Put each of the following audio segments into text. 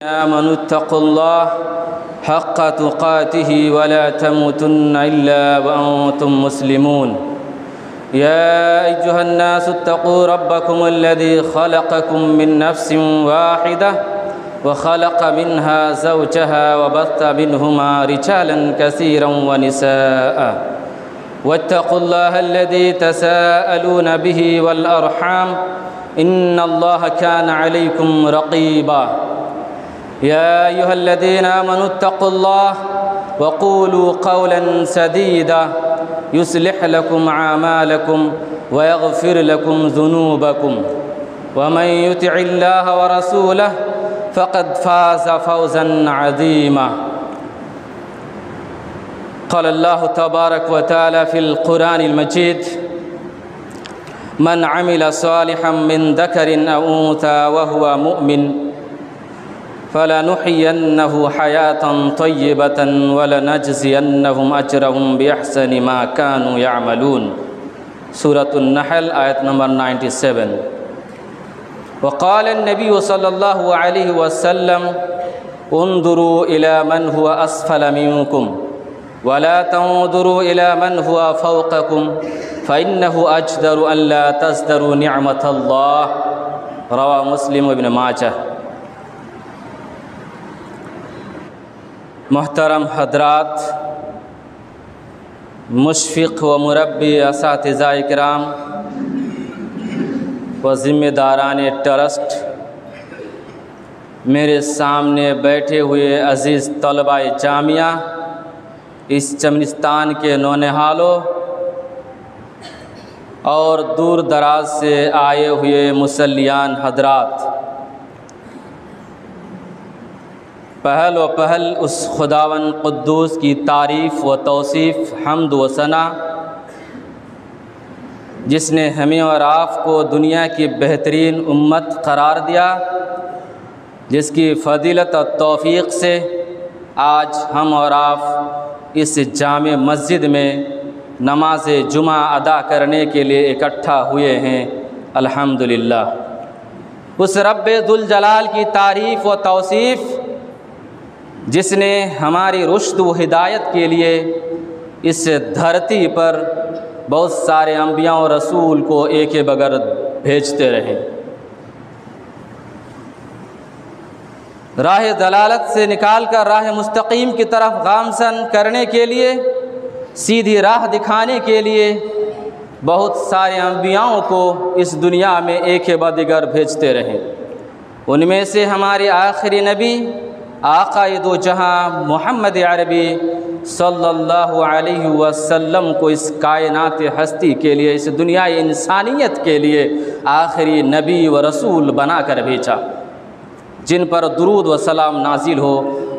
آمنوا اتقوا الله حق تقاته ولا تموتن إلا وأنتم مسلمون يا أيها الناس اتقوا ربكم الذي خلقكم من نفس واحدة وخلق منها زوجها وبث منهما رجالا كثيرا ونساء واتقوا الله الذي تساءلون به والأرحام إن الله كان عليكم رقيبا يا أيها الذين آمنوا اتقوا الله وقولوا قولا سديدا يصلح لكم أعمالكم ويغفر لكم ذنوبكم ومن يطع الله ورسوله فقد فاز فوزا عظيما قال الله تبارك وتعالى في القرآن المجيد من عمل صالحا من ذكر أو أنثى وهو مؤمن فلنحيينه حياة طيبة ولنجزينهم أجرهم بأحسن ما كانوا يعملون سورة النحل آية نمبر 97. وقال النبي صلى الله عليه وسلم انظروا إلى من هو أسفل منكم ولا تنظروا إلى من هو فوقكم فإنه أجدر أن لا تزدروا نعمة الله رواه مسلم وابن ماجہ. محترم حضرات، مشفق و مربی اساتذہ کرام و ذمہ داران ٹرسٹ، میرے سامنے بیٹھے ہوئے عزیز طلباء جامعہ، اس چمنستان کے نونہالوں اور دور دراز سے آئے ہوئے مصلیان حضرات، پہل و پہل اس خداوند قدوس کی تعریف و توصیف، حمد و ثنا، جس نے ہمیں اور آپ کو دنیا کی بہترین امت قرار دیا، جس کی فضیلت اور توفیق سے آج ہم اور آپ اس جامع مسجد میں نماز جمعہ ادا کرنے کے لیے اکٹھا ہوئے ہیں. الحمدللہ. اس رب ذوالجلال کی تعریف و توصیف جس نے ہماری رشد و ہدایت کے لیے اس دھرتی پر بہت سارے انبیاء و رسول کو ایک بغیر بھیجتے رہے، راہ دلالت سے نکال کر راہ مستقیم کی طرف گامزن کرنے کے لیے، سیدھی راہ دکھانے کے لیے بہت سارے انبیاءوں کو اس دنیا میں ایک بعد دیگر بھیجتے رہے. ان میں سے ہمارے آخری نبی آقا دو جہاں محمد عربی صلی اللہ علیہ وسلم کو اس کائنات ہستی کے لیے، اس دنیا انسانیت کے لیے آخری نبی و رسول بنا کر بھیجا، جن پر درود و سلام نازل ہو.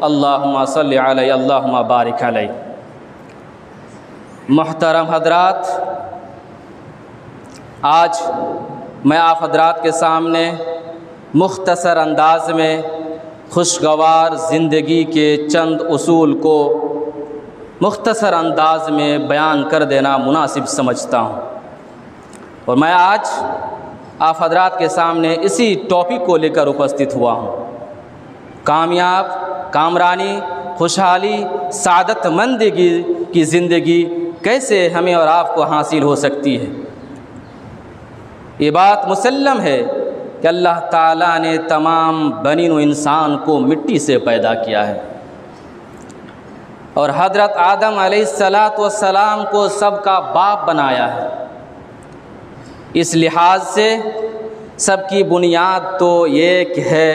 اللہم صلی علیہ، اللہم بارک علیہ. محترم حضرات، آج میں آپ حضرات کے سامنے مختصر انداز میں خوشگوار زندگی کے چند اصول کو مختصر انداز میں بیان کر دینا مناسب سمجھتا ہوں، اور میں آج آپ حضرات کے سامنے اسی ٹاپک کو لے کر اپستت ہوا ہوں. کامیاب، کامرانی، خوشحالی، سعادت مندی کی زندگی کیسے ہمیں اور آپ کو حاصل ہو سکتی ہے. یہ بات مسلم ہے کہ اللہ تعالیٰ نے تمام بنی و انسان کو مٹی سے پیدا کیا ہے، اور حضرت آدم علیہ السلام کو سب کا باپ بنایا ہے. اس لحاظ سے سب کی بنیاد تو ایک ہے،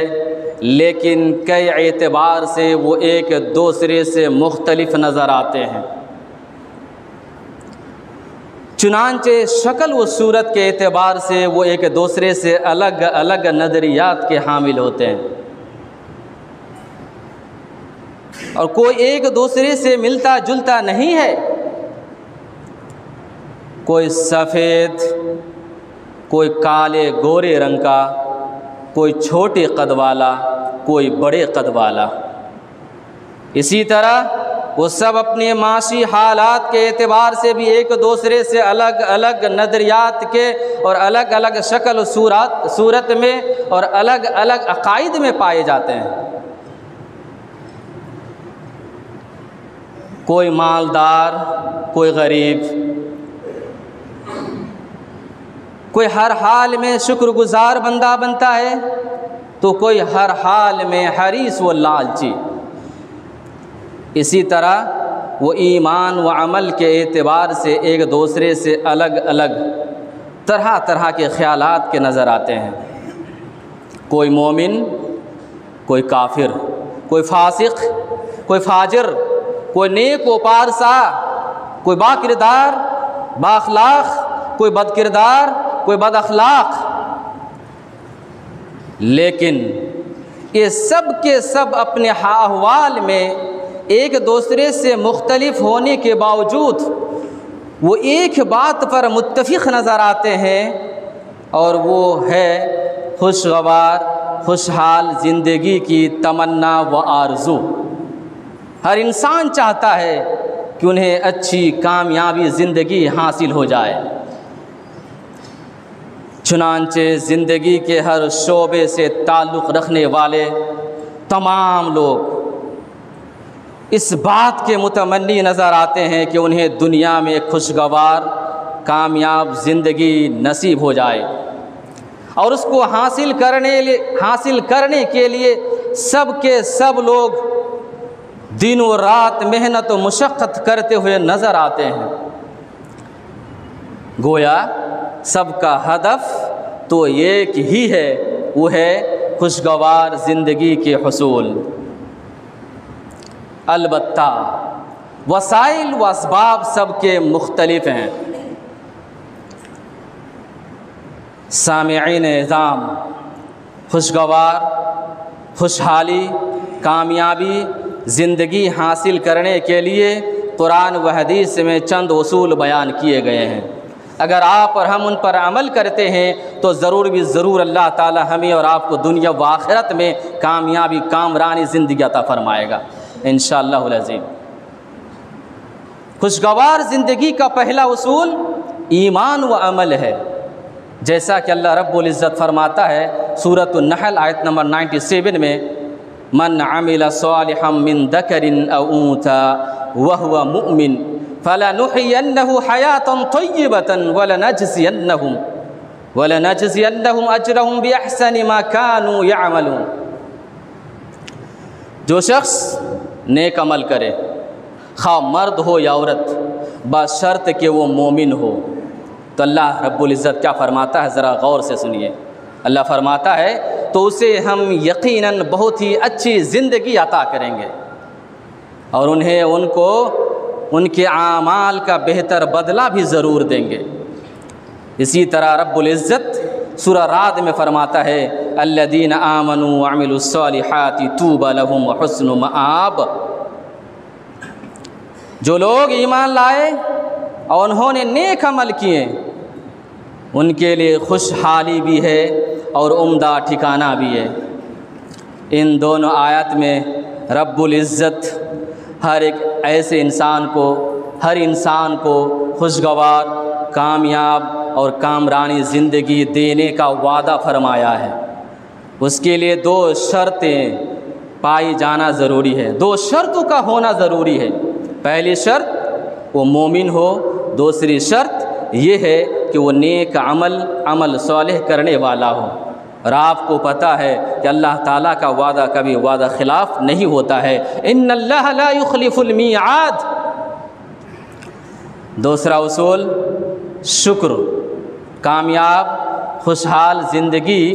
لیکن کئی اعتبار سے وہ ایک دوسرے سے مختلف نظر آتے ہیں. چنانچہ شکل و صورت کے اعتبار سے وہ ایک دوسرے سے الگ الگ نظریات کے حامل ہوتے ہیں، اور کوئی ایک دوسرے سے ملتا جلتا نہیں ہے. کوئی سفید، کوئی کالے گورے رنگ کا، کوئی چھوٹے قد والا، کوئی بڑے قد والا. اسی طرح وہ سب اپنے معاشی حالات کے اعتبار سے بھی ایک دوسرے سے الگ الگ نظریات کے اور الگ الگ شکل و صورت میں اور الگ الگ عقائد میں پائے جاتے ہیں. کوئی مالدار، کوئی غریب، کوئی ہر حال میں شکر گزار بندہ بنتا ہے تو کوئی ہر حال میں حریص و لالچی۔ اسی طرح وہ ایمان و عمل کے اعتبار سے ایک دوسرے سے الگ الگ طرح طرح کے خیالات کے نظر آتے ہیں۔ کوئی مومن، کوئی کافر، کوئی فاسق، کوئی فاجر، کوئی نیک و پارسا، کوئی با کردار با اخلاق، کوئی بد کردار، کوئی بد اخلاق۔ لیکن یہ سب کے سب اپنے احوال میں ایک دوسرے سے مختلف ہونے کے باوجود وہ ایک بات پر متفق نظر آتے ہیں، اور وہ ہے خوشگوار خوشحال زندگی کی تمنا و آرزو۔ ہر انسان چاہتا ہے کہ انہیں اچھی کامیابی زندگی حاصل ہو جائے۔ چنانچہ زندگی کے ہر شعبے سے تعلق رکھنے والے تمام لوگ اس بات کے متمنی نظر آتے ہیں کہ انہیں دنیا میں ایک خوشگوار کامیاب زندگی نصیب ہو جائے، اور اس کو حاصل کرنے کے لیے سب کے سب لوگ دن و رات محنت و مشقت کرتے ہوئے نظر آتے ہیں۔ گویا سب کا ہدف تو ایک ہی ہے، وہ ہے خوشگوار زندگی کے حصول۔ البتہ وسائل و اسباب سب کے مختلف ہیں۔ سامعین اعظام، خوشگوار خوشحالی کامیابی زندگی حاصل کرنے کے لیے قرآن و حدیث میں چند اصول بیان کیے گئے ہیں۔ اگر آپ اور ہم ان پر عمل کرتے ہیں تو ضرور اللہ تعالی ہمیں اور آپ کو دنیا و آخرت میں کامیابی کامرانی زندگی عطا فرمائے گا انشاءاللہ العظیم۔ خوشگوار زندگی کا پہلا اصول ایمان و عمل ہے، جیسا کہ اللہ رب العزت فرماتا ہے سورۃ النحل آیت نمبر 97 میں، من عمل صالحا من ذکر او انثى وهو مؤمن فلنحيينه حياة طيبة ولنجزينهم اجرهم باحسن ما كانوا يعملون۔ جو شخص نیک عمل کرے، خواہ مرد ہو یا عورت، بشرط کہ وہ مومن ہو، تو اللہ رب العزت کیا فرماتا ہے ذرا غور سے سنیے۔ اللہ فرماتا ہے تو اسے ہم یقیناً بہت ہی اچھی زندگی عطا کریں گے، اور ان کو ان کے اعمال کا بہتر بدلہ بھی ضرور دیں گے۔ اسی طرح رب العزت سورہ رعد میں فرماتا ہے الذین آمنوا وعملوا الصالحات طوبی لہم وحسن مآب۔ جو لوگ ایمان لائے اور انہوں نے نیک عمل کیے، ان کے لیے خوشحالی بھی ہے اور عمدہ ٹھکانہ بھی ہے۔ ان دونوں آیات میں رب العزت ہر ایک ایسے ہر انسان کو خوشگوار کامیاب اور کامرانی زندگی دینے کا وعدہ فرمایا ہے۔ اس کے لیے دو شرطیں پائی جانا ضروری ہے، دو شرطوں کا ہونا ضروری ہے۔ پہلی شرط وہ مومن ہو، دوسری شرط یہ ہے کہ وہ نیک عمل صالح کرنے والا ہو۔ اور آپ کو پتہ ہے کہ اللہ تعالیٰ کا وعدہ کبھی وعدہ خلاف نہیں ہوتا ہے، ان اللہ لا یخلف المیعاد۔ دوسرا اصول شکر، کامیاب خوشحال زندگی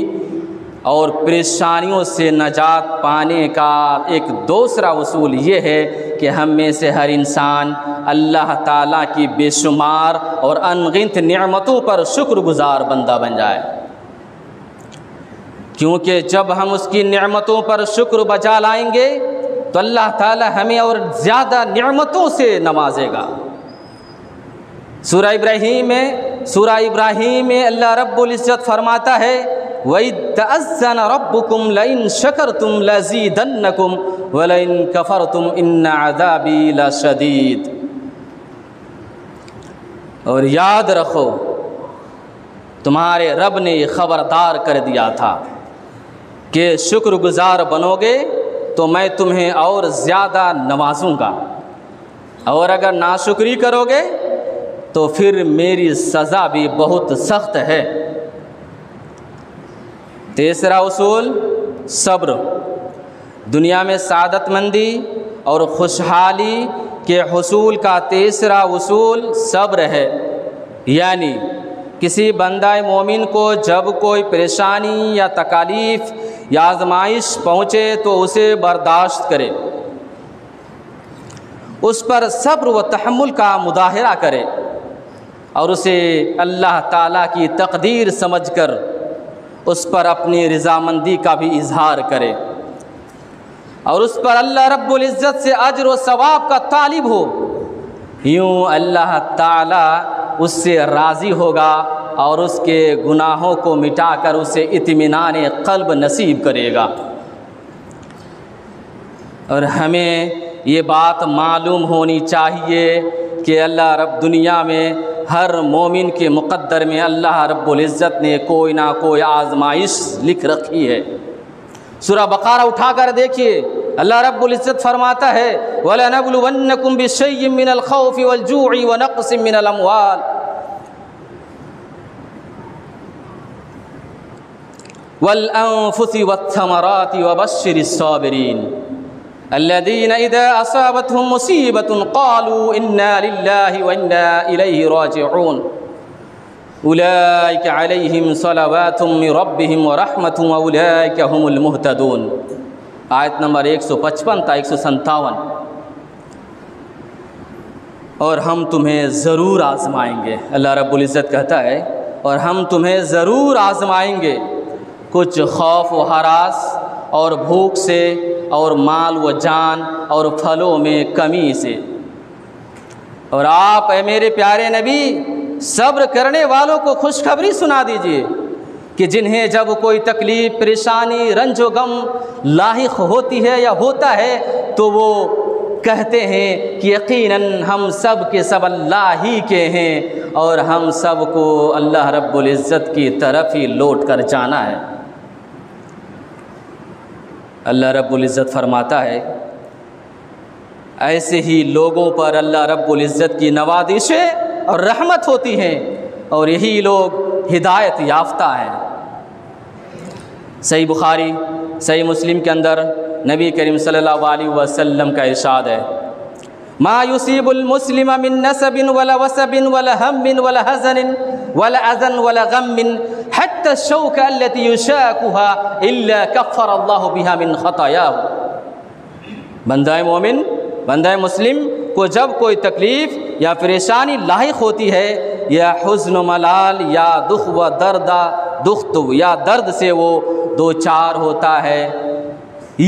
اور پریشانیوں سے نجات پانے کا ایک دوسرا اصول یہ ہے کہ ہم میں سے ہر انسان اللہ تعالیٰ کی بے شمار اور انگنت نعمتوں پر شکر گزار بندہ بن جائے، کیونکہ جب ہم اس کی نعمتوں پر شکر بجا لائیں گے تو اللہ تعالیٰ ہمیں اور زیادہ نعمتوں سے نوازے گا۔ سورہ ابراہیم میں اللہ رب العزت فرماتا ہے وَإِذْ تَأَذَّنَ رَبُّكُمْ لَئِن شَكَرْتُمْ لَزِيدَنَّكُمْ وَلَئِن كَفَرْتُمْ إِنَّ عَذَابِي لَشَدِيدٌ۔ اور یاد رکھو تمہارے رب نے یہ خبردار کر دیا تھا کہ شکر گزار بنو گے تو میں تمہیں اور زیادہ نوازوں گا، اور اگر ناشکری کرو گے تو پھر میری سزا بھی بہت سخت ہے۔ تیسرا اصول صبر۔ دنیا میں سعادت مندی اور خوشحالی کے حصول کا تیسرا اصول صبر ہے، یعنی کسی بندہ مومن کو جب کوئی پریشانی یا تکالیف یا آزمائش پہنچے تو اسے برداشت کرے، اس پر صبر و تحمل کا مظاہرہ کرے اور اسے اللہ تعالیٰ کی تقدیر سمجھ کر اس پر اپنی رضامندی کا بھی اظہار کرے اور اس پر اللہ رب العزت سے اجر و ثواب کا طالب ہو۔ یوں اللہ تعالیٰ اس سے راضی ہوگا اور اس کے گناہوں کو مٹا کر اسے اطمینان قلب نصیب کرے گا۔ اور ہمیں یہ بات معلوم ہونی چاہیے کہ اللہ رب دنیا میں ہر مومن کے مقدر میں اللہ رب العزت نے کوئی نہ کوئی آزمائش لکھ رکھی ہے۔ سورہ بقرہ اٹھا کر دیکھیے، اللہ رب العزت فرماتا ہے وَلَنَبْلُوَنَّكُمْ بِشَيْءٍ مِّنَ الْخَوْفِ وَالْجُوعِ وَنَقْصٍ مِّنَ الْأَمْوَالِ وَالْأَنفُسِ وَالثَّمَرَاتِ وَبَشِّرِ الصَّابِرِينَ الذين إذا أصابتهم مصيبة قالوا إنا لله وإنا إليه راجعون أولئك عليهم صلوات من ربهم ورحمة وأولئك هم المهتدون۔ آیت نمبر 155 تا 157۔ اور ہم تمہیں ضرور آزمائیں گے، اللہ رب العزت کہتا ہے اور ہم تمہیں ضرور آزمائیں گے، کچھ خوف و ہراس اور بھوک سے اور مال و جان اور پھلوں میں کمی سے۔ اور آپ اے میرے پیارے نبی صبر کرنے والوں کو خوشخبری سنا دیجئے کہ جنہیں جب کوئی تکلیف، پریشانی، رنج و غم لاحق ہوتی ہے یا ہوتا ہے تو وہ کہتے ہیں کہ یقیناً ہم سب کے سب اللہ ہی کے ہیں اور ہم سب کو اللہ رب العزت کی طرف ہی لوٹ کر جانا ہے۔ اللہ رب العزت فرماتا ہے ایسے ہی لوگوں پر اللہ رب العزت کی نوازشیں اور رحمت ہوتی ہیں اور یہی لوگ ہدایت یافتہ ہیں۔ صحیح بخاری، صحیح مسلم کے اندر نبی کریم صلی اللہ علیہ وسلم کا ارشاد ہے ما يصيب المسلم من نسب ولا وسب ولا هم ولا حزن ولا اذى ولا غم حتى الشوكة التي يشاكها الا كفر الله بها من خطاياه۔ بندہ مومن، بندہ مسلم کو جب کوئی تکلیف یا پریشانی لاحق ہوتی ہے یا حزن و ملال یا دکھ و دکھ یا درد سے وہ دو چار ہوتا ہے،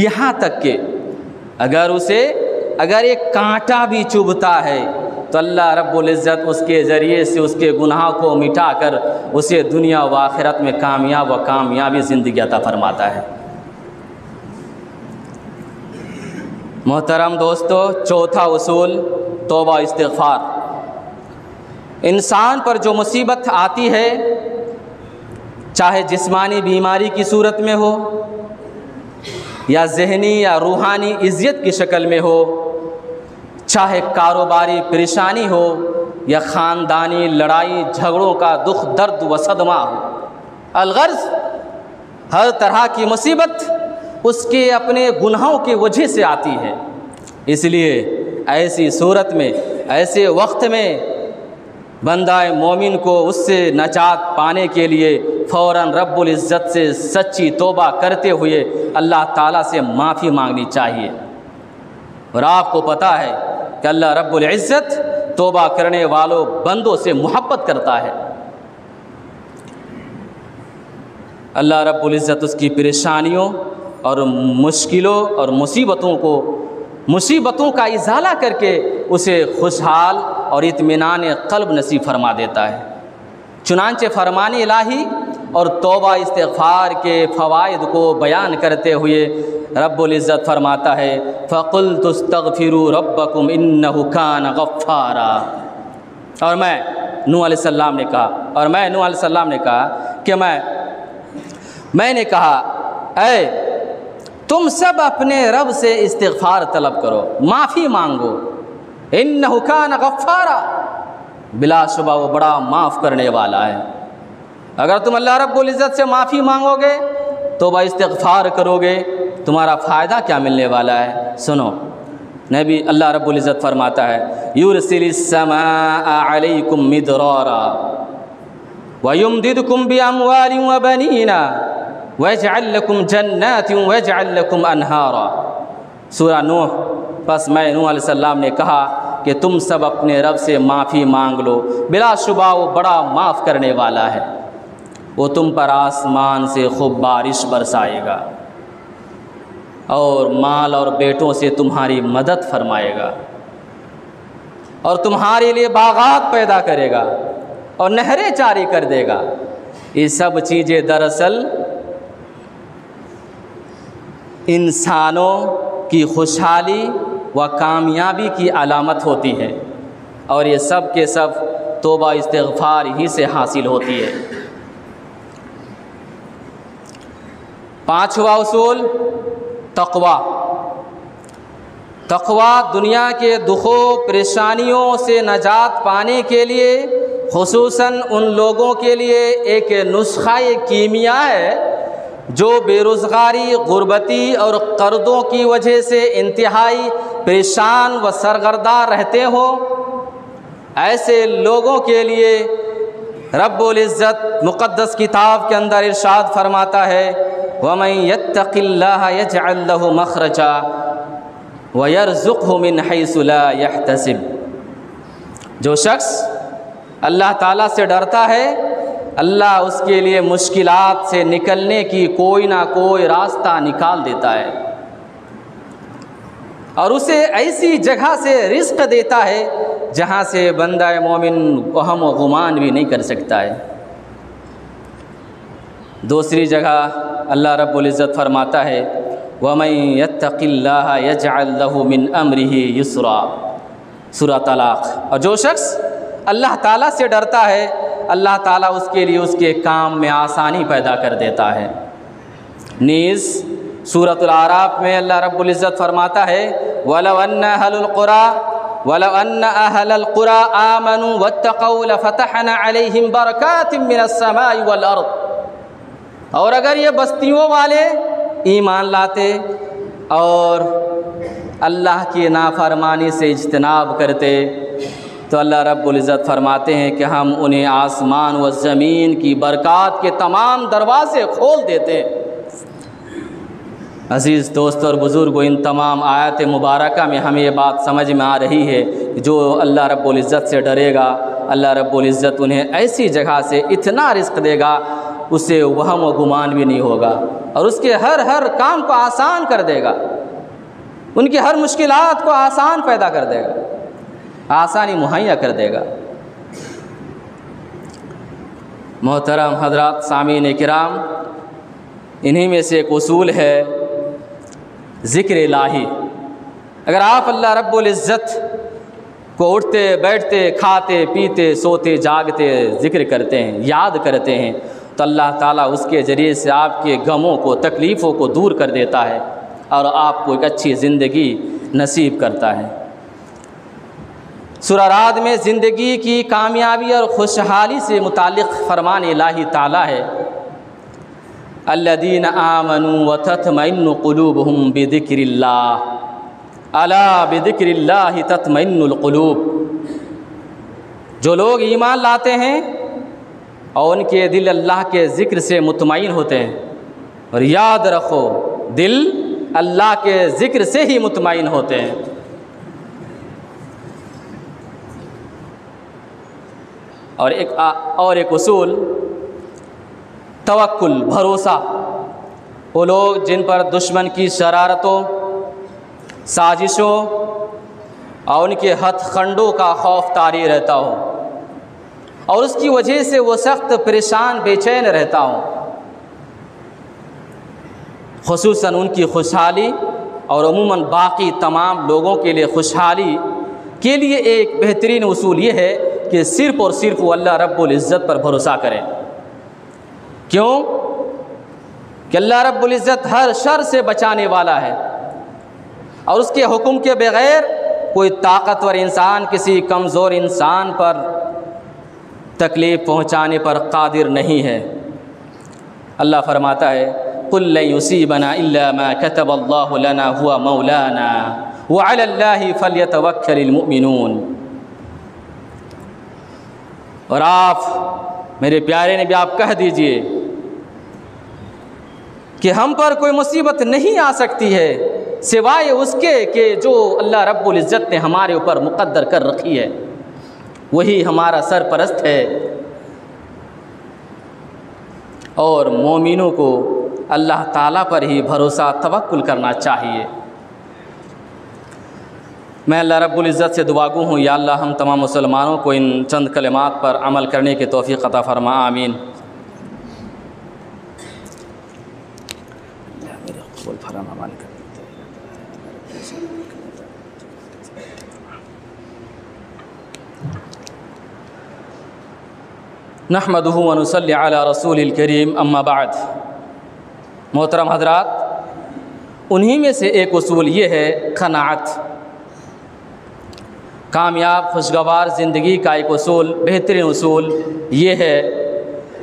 یہاں تک کہ اگر ایک کانٹا بھی چبھتا ہے تو اللہ رب العزت اس کے ذریعے سے اس کے گناہ کو مٹا کر اسے دنیا و آخرت میں کامیابی زندگی عطا فرماتا ہے۔ محترم دوستو، چوتھا اصول توبہ استغفار۔ انسان پر جو مصیبت آتی ہے، چاہے جسمانی بیماری کی صورت میں ہو یا ذہنی یا روحانی اذیت کی شکل میں ہو، چاہے کاروباری پریشانی ہو یا خاندانی لڑائی جھگڑوں کا دکھ درد و صدمہ ہو، الغرض ہر طرح کی مصیبت اس کے اپنے گناہوں کی وجہ سے آتی ہے۔ اس لیے ایسی صورت میں، ایسے وقت میں بندہ مومن کو اس سے نجات پانے کے لیے فوراً رب العزت سے سچی توبہ کرتے ہوئے اللہ تعالیٰ سے معافی مانگنی چاہیے۔ اور آپ کو پتہ ہے کہ اللہ رب العزت توبہ کرنے والوں بندوں سے محبت کرتا ہے۔ اللہ رب العزت اس کی پریشانیوں اور مشکلوں اور مصیبتوں کا ازالہ کر کے اسے خوشحال اور اطمینان قلب نصیب فرما دیتا ہے۔ چنانچہ فرمان الہی اور توبہ استغفار کے فوائد کو بیان کرتے ہوئے رب العزت فرماتا ہے فَقُلْتُ اسْتَغْفِرُوا رَبَّكُمْ إِنَّهُ كَانَ غَفَّارًا۔ اور میں نوح علیہ السلام نے کہا کہ میں نے کہا اے تم سب اپنے رب سے استغفار طلب کرو، معافی مانگو، انہ کان غفارا، بلا شبہ وہ بڑا معاف کرنے والا ہے۔ اگر تم اللہ رب العزت سے معافی مانگو گے، توبہ استغفار کرو گے، تمہارا فائدہ کیا ملنے والا ہے؟ سنو، نبی اللہ رب العزت فرماتا ہے یرسل السماء علیکم مدرارا ویمددکم باموال وبنین ویجعل لکم جنات ویجعل لکم انہارا۔ سورہ نوح۔ پس میں نوح علیہ السلام نے کہا کہ تم سب اپنے رب سے معافی مانگ لو، بلا شبہ وہ بڑا معاف کرنے والا ہے، وہ تم پر آسمان سے خوب بارش برسائے گا اور مال اور بیٹوں سے تمہاری مدد فرمائے گا اور تمہارے لیے باغات پیدا کرے گا اور نہریں جاری کر دے گا۔ یہ سب چیزیں دراصل انسانوں کی خوشحالی و کامیابی کی علامت ہوتی ہے، اور یہ سب کے سب توبہ استغفار ہی سے حاصل ہوتی ہے۔ پانچواں اصول تقوی۔ تقوی دنیا کے دکھوں پریشانیوں سے نجات پانے کے لیے، خصوصاً ان لوگوں کے لیے ایک نسخہ کیمیا ہے جو بے روزگاری، غربتی اور قرضوں کی وجہ سے انتہائی پریشان و سرگرداں رہتے ہوں۔ ایسے لوگوں کے لیے رب العزت مقدس کتاب کے اندر ارشاد فرماتا ہے وَمَن يَتَّقِ اللَّهَ يَجْعَل لَّهُ مَخْرَجًا وَيَرْزُقْهُ مِنْ حَيْثُ لَا يَحْتَسِبُ۔ جو شخص اللہ تعالیٰ سے ڈرتا ہے، اللہ اس کے لیے مشکلات سے نکلنے کی کوئی نہ کوئی راستہ نکال دیتا ہے اور اسے ایسی جگہ سے رزق دیتا ہے جہاں سے بندہ مومن وہم و گمان بھی نہیں کر سکتا ہے۔ دوسری جگہ اللہ رب العزت فرماتا ہے وَمَن يَتَّقِ اللَّهَ يَجْعَل لَّهُ مِنْ أَمْرِهِ يُسْرًا، سورہ طلاق۔ اور جو شخص اللہ تعالیٰ سے ڈرتا ہے، اللہ تعالیٰ اس کے لیے اس کے کام میں آسانی پیدا کر دیتا ہے۔ نیز سورۃ الاعراف میں اللہ رب العزت فرماتا ہے وَلَوْ أَنَّ أَهْلَ الْقُرَىٰ آمَنُوا وَاتَّقَوْا لَفَتَحْنَا عَلَيْهِمْ بَرَكَاتٍ مِّنَ السَّمَاءِ وَالْأَرْضِ۔ اور اگر یہ بستیوں والے ایمان لاتے اور اللہ کی نافرمانی سے اجتناب کرتے تو اللہ رب العزت فرماتے ہیں کہ ہم انہیں آسمان و زمین کی برکات کے تمام دروازے کھول دیتے۔ عزیز دوست اور بزرگوں، ان تمام آیات مبارکہ میں ہمیں یہ بات سمجھ میں آ رہی ہے کہ جو اللہ رب العزت سے ڈرے گا، اللہ رب العزت انہیں ایسی جگہ سے اتنا رزق دے گا اسے وہم و گمان بھی نہیں ہوگا، اور اس کے ہر کام کو آسان کر دے گا، ان کی ہر مشکلات کو آسان پیدا کر دے گا، آسانی مہیا کر دے گا۔ محترم حضرات سامعین کرام، انہی میں سے ایک اصول ہے ذکر الہی۔ اگر آپ اللہ رب العزت کو اٹھتے بیٹھتے کھاتے پیتے سوتے جاگتے ذکر کرتے ہیں، یاد کرتے ہیں، تو اللہ تعالیٰ اس کے ذریعے سے آپ کے غموں کو تکلیفوں کو دور کر دیتا ہے اور آپ کو ایک اچھی زندگی نصیب کرتا ہے۔ سورہ رعد میں زندگی کی کامیابی اور خوشحالی سے متعلق فرمان الہی تعالیٰ ہے الذین آمنوا وتطمئن قلوبهم بذکر اللہ الا بذکر اللہ تطمئن القلوب۔ جو لوگ ایمان لاتے ہیں اور ان کے دل اللہ کے ذکر سے مطمئن ہوتے ہیں، اور یاد رکھو دل اللہ کے ذکر سے ہی مطمئن ہوتے ہیں۔ اور ایک اصول توکل، بھروسہ۔ وہ لوگ جن پر دشمن کی شرارتوں، سازشوں اور ان کے ہتھ کنڈوں کا خوف طاری رہتا ہو اور اس کی وجہ سے وہ سخت پریشان بے چین رہتا ہوں، خصوصاً ان کی خوشحالی اور عموماً باقی تمام لوگوں کے لیے خوشحالی کے لیے ایک بہترین اصول یہ ہے کہ صرف اور صرف وہ اللہ رب العزت پر بھروسہ کریں۔ کیوں؟ کہ اللہ رب العزت ہر شر سے بچانے والا ہے اور اس کے حکم کے بغیر کوئی طاقتور انسان کسی کمزور انسان پر تکلیف پہنچانے پر قادر نہیں ہے۔ اللہ فرماتا ہے قُلْ لَن يُصِيبَنَا إِلَّا مَا كَتَبَ اللَّهُ لَنَا هُوَ مَوْلَانَا وَعَلَى اللَّهِ فَلْيَتَوَكَّلِ الْمُؤْمِنُونَ۔ اور آپ میرے پیارے نبی آپ کہہ دیجئے کہ ہم پر کوئی مصیبت نہیں آ سکتی ہے سوائے اس کے کہ جو اللہ رب العزت نے ہمارے اوپر مقدر کر رکھی ہے، وہی ہمارا سرپرست ہے۔ اور مومنوں کو اللہ تعالیٰ پر ہی بھروسہ توکل کرنا چاہیے۔ میں اللہ رب العزت سے دعا گو ہوں، یا اللہ ہم تمام مسلمانوں کو ان چند کلمات پر عمل کرنے کی توفیق عطا فرما، آمین۔ نحمدہ ونصلی علی رسول الکریم، اما بعد۔ محترم حضرات، انہی میں سے ایک اصول یہ ہے قناعت۔ کامیاب خوشگوار زندگی کا ایک اصول، بہترین اصول یہ ہے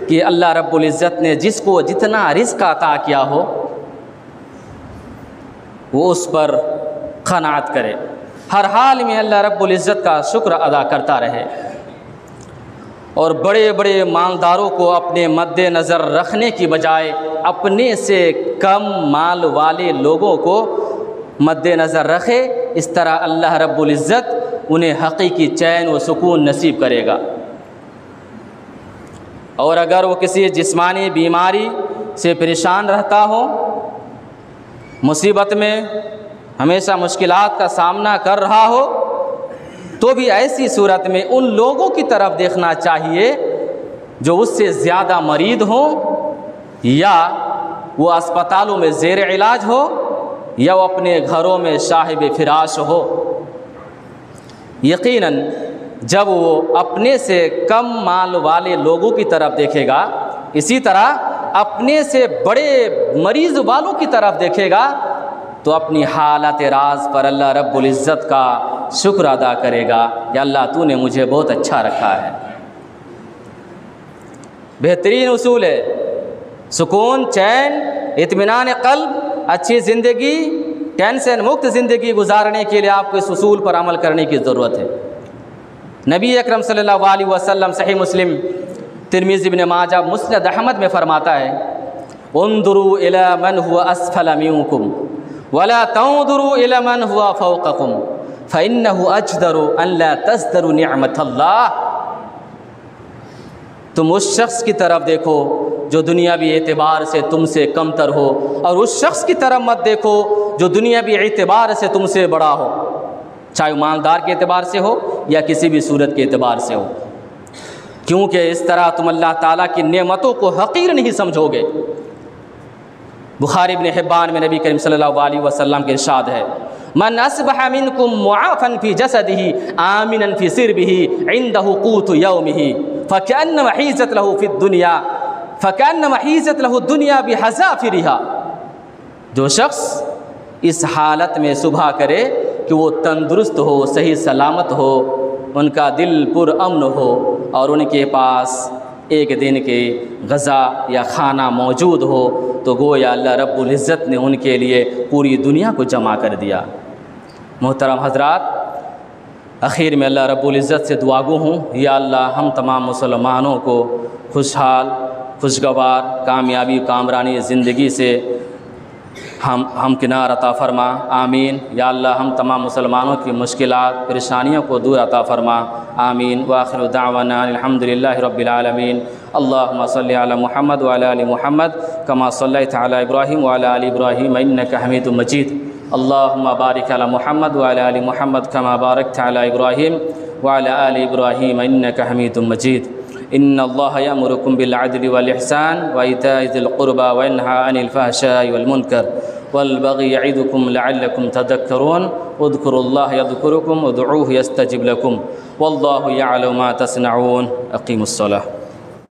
کہ اللہ رب العزت نے جس کو جتنا رزق عطا کیا ہو وہ اس پر قناعت کرے، ہر حال میں اللہ رب العزت کا شکر ادا کرتا رہے، اور بڑے بڑے مالداروں کو اپنے مد نظر رکھنے کی بجائے اپنے سے کم مال والے لوگوں کو مد نظر رکھے۔ اس طرح اللہ رب العزت انہیں حقیقی چین و سکون نصیب کرے گا۔ اور اگر وہ کسی جسمانی بیماری سے پریشان رہتا ہو، مصیبت میں ہمیشہ مشکلات کا سامنا کر رہا ہو، تو بھی ایسی صورت میں ان لوگوں کی طرف دیکھنا چاہیے جو اس سے زیادہ مریض ہوں، یا وہ اسپتالوں میں زیر علاج ہو، یا وہ اپنے گھروں میں صاحب فراش ہو۔ یقیناً جب وہ اپنے سے کم مال والے لوگوں کی طرف دیکھے گا، اسی طرح اپنے سے بڑے مریض والوں کی طرف دیکھے گا، تو اپنی حالت راز پر اللہ رب العزت کا شکر ادا کرے گا، یا اللہ تو نے مجھے بہت اچھا رکھا ہے۔ بہترین اصول ہے سکون، چین، اطمینان قلب، اچھی زندگی، ٹینشن مکت زندگی گزارنے کے لیے آپ کو اس اصول پر عمل کرنے کی ضرورت ہے۔ نبی اکرم صلی اللہ علیہ وسلم صحیح مسلم، ترمذی، ابن ماجہ، مسند احمد میں فرماتا ہے انظروا الی من هو اسفل منکم ولا تنظروا الی من هو فوقکم فانه اجدر ان لا تزدروا نعمت اللہ۔ تم اس شخص کی طرف دیکھو جو دنیاوی اعتبار سے تم سے کم تر ہو، اور اس شخص کی طرف مت دیکھو جو دنیاوی اعتبار سے تم سے بڑا ہو، چاہے مالدار کے اعتبار سے ہو یا کسی بھی صورت کے اعتبار سے ہو، کیونکہ اس طرح تم اللہ تعالیٰ کی نعمتوں کو حقیر نہیں سمجھو گے۔ بخاری ابن حبان میں نبی کریم صلی اللہ علیہ وسلم کے ارشاد ہے من اصبح منکم معافا فی جسدہ آمنا فی سربہ عنده قوت یومہ فکأنما حیزت له الدنیا بحذافرها۔ جو شخص اس حالت میں صبح کرے کہ وہ تندرست ہو، صحیح سلامت ہو، ان کا دل پر امن ہو، اور ان کے پاس ایک دن کے غذا یا کھانا موجود ہو، تو گویا اللہ رب العزت نے ان کے لیے پوری دنیا کو جمع کر دیا۔ محترم حضرات، اخیر میں اللہ رب العزت سے دعا گو ہوں، یا اللہ ہم تمام مسلمانوں کو خوشحال، خوشگوار، کامیابی، کامرانی زندگی سے ہمکنار عطا فرما، آمین۔ یا اللہ ہم تمام مسلمانوں کی مشکلات، پریشانیوں کو دور عطا فرما، آمین۔ وآخر دعوانا الحمدللہ رب العالمین۔ اللہم صلی علی محمد وعلی آل محمد کما صلیت علی ابراہیم وعلی آل ابراہیم انک حمید مجید۔ اللہم بارک علی محمد وعلی آل محمد کما بارکت علی ابراہیم وعلی آل ابراہیم انک حمید مجید۔ ان اللہ یأمرکم بالعدل والإحسان وإیتاء ذی القربى وینہی عن الفحشاء والمنکر والبغی یعظکم لعلکم تذکرون۔ اذکروا اللہ یذکرکم ادعوہ یستجب لکم واللہ یعلم ما تصنعون۔ اقیموا الصلاۃ۔